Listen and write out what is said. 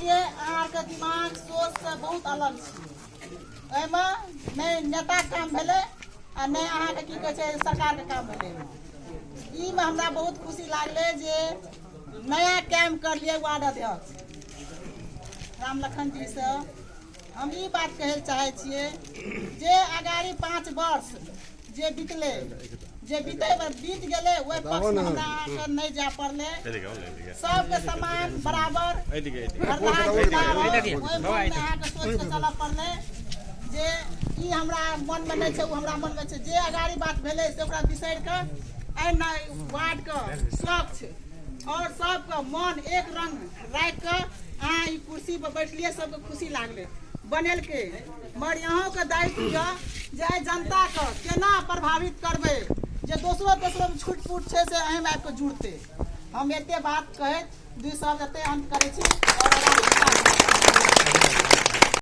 ये अहाँके दिमाग सोच से बहुत अलग छै। एहिमे नहि नेता काम भेलै आ नहि अहाँके की कहै छै सरकार के काम भेलै। ई में हमरा बहुत खुशी लागलै जे नया कैम्प करलिए वार्ड अध्यक्ष रामलखन जी से हम ई बात कहै चाहै छियै जे आगाड़ी 5 वर्ष जे बीत गेलै ओहि पक्ष में हमरा अहाँके नहीं जा पड़लै। सबके समान बराबर अहाँके सोच के चलऽ पड़लै जे ई हमरा मन में नहीं छै ओ हमरा मन में छै। जे आगाड़ी बात भेलै से ओकरा बिसरि कऽ एहि वार्ड के स्वच्छ और सबके मन एक रंग राखि कऽ अहाँ ई कुर्सी पर बैठलिए सबके खुशी लागलै बनेलकै। मगर यहाँ के दायित्व यऽ जे जनता के केना प्रभावित करबै जे दोसरो में छूट फूट छै से अहम आबि कऽ जुड़तै। हम एते बात कहैत 2 शब्द एते अंत करै छी।